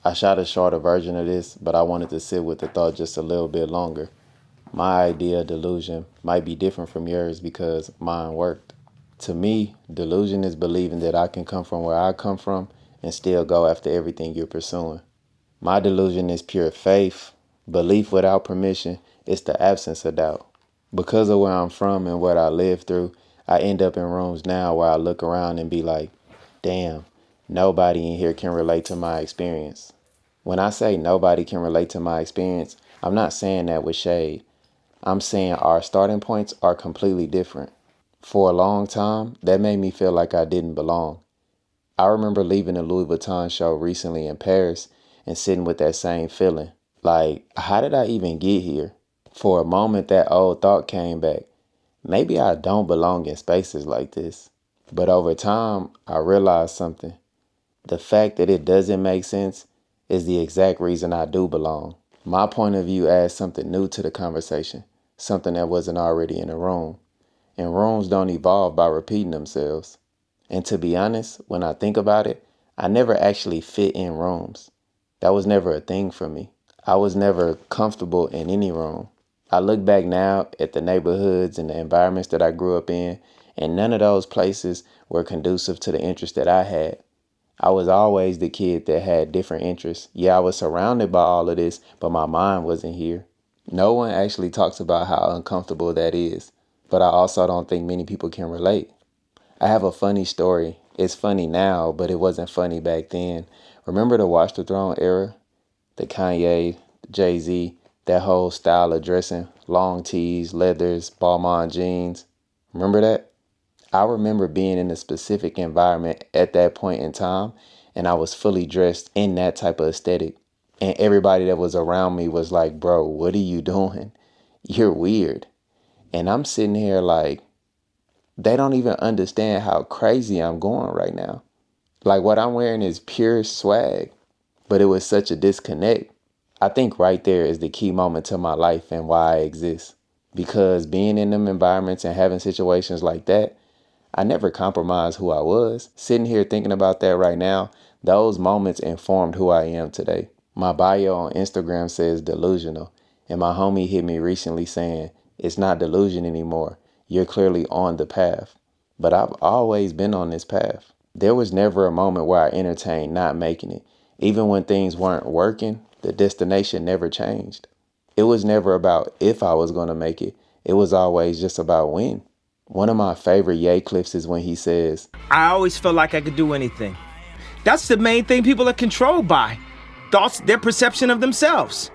I shot a shorter version of this, but I wanted to sit with the thought just a little bit longer. My idea of delusion might be different from yours because mine worked. To me, delusion is believing that I can come from where I come from and still go after everything you're pursuing. My delusion is pure faith, belief without permission. It's the absence of doubt. Because of where I'm from and what I lived through, I end up in rooms now where I look around and be like, damn, nobody in here can relate to my experience. When I say nobody can relate to my experience, I'm not saying that with shade. I'm saying our starting points are completely different. For a long time, that made me feel like I didn't belong. I remember leaving a Louis Vuitton show recently in Paris and sitting with that same feeling. Like, how did I even get here? For a moment, that old thought came back. Maybe I don't belong in spaces like this. But over time, I realized something. The fact that it doesn't make sense is the exact reason I do belong. My point of view adds something new to the conversation, something that wasn't already in the room. And rooms don't evolve by repeating themselves. And to be honest, when I think about it, I never actually fit in rooms. That was never a thing for me. I was never comfortable in any room. I look back now at the neighborhoods and the environments that I grew up in, and none of those places were conducive to the interests that I had. I was always the kid that had different interests. Yeah, I was surrounded by all of this, but my mind wasn't here. No one actually talks about how uncomfortable that is, but I also don't think many people can relate. I have a funny story. It's funny now, but it wasn't funny back then. Remember the Watch the Throne era? The Kanye, Jay-Z, that whole style of dressing, long tees, leathers, Balmain jeans. Remember that? I remember being in a specific environment at that point in time, and I was fully dressed in that type of aesthetic. And everybody that was around me was like, bro, what are you doing? You're weird. And I'm sitting here like, they don't even understand how crazy I'm going right now. Like what I'm wearing is pure swag, but it was such a disconnect. I think right there is the key moment to my life and why I exist. Because being in them environments and having situations like that, I never compromised who I was. Sitting here thinking about that right now, those moments informed who I am today. My bio on Instagram says delusional, and my homie hit me recently saying, it's not delusion anymore. You're clearly on the path. But I've always been on this path. There was never a moment where I entertained not making it. Even when things weren't working, the destination never changed. It was never about if I was going to make it. It was always just about when. One of my favorite Ye clips is when he says, I always felt like I could do anything. That's the main thing people are controlled by. Thoughts, their perception of themselves.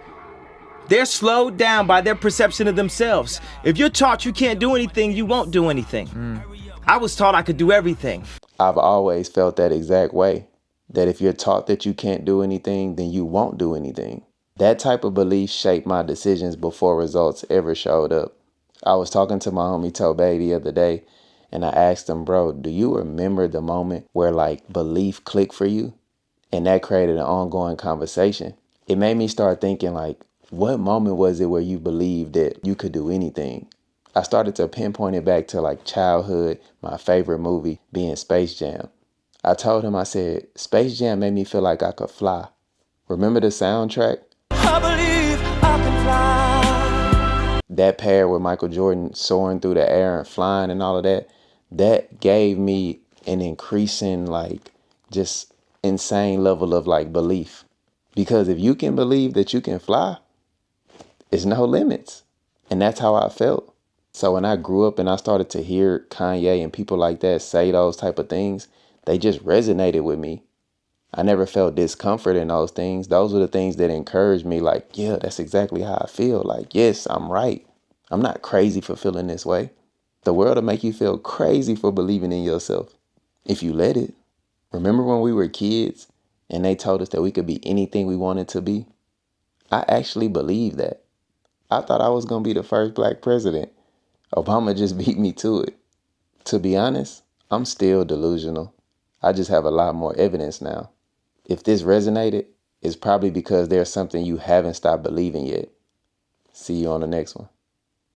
They're slowed down by their perception of themselves. If you're taught you can't do anything, you won't do anything. I was taught I could do everything. I've always felt that exact way. That if you're taught that you can't do anything, then you won't do anything. That type of belief shaped my decisions before results ever showed up. I was talking to my homie Tobey the other day, and I asked him, bro, do you remember the moment where like belief clicked for you? And that created an ongoing conversation. It made me start thinking like, what moment was it where you believed that you could do anything? I started to pinpoint it back to like childhood, my favorite movie being Space Jam. I told him, I said, Space Jam made me feel like I could fly. Remember the soundtrack? I believe I can fly. That pair with Michael Jordan soaring through the air and flying and all of that, that gave me an increasing like just insane level of like belief. Because if you can believe that you can fly, it's no limits. And that's how I felt. So when I grew up and I started to hear Kanye and people like that say those type of things, they just resonated with me. I never felt discomfort in those things. Those were the things that encouraged me like, yeah, that's exactly how I feel. Like, yes, I'm right. I'm not crazy for feeling this way. The world will make you feel crazy for believing in yourself if you let it. Remember when we were kids and they told us that we could be anything we wanted to be? I actually believed that. I thought I was going to be the first black president. Obama just beat me to it. To be honest, I'm still delusional. I just have a lot more evidence now. If this resonated, it's probably because there's something you haven't stopped believing yet. See you on the next one.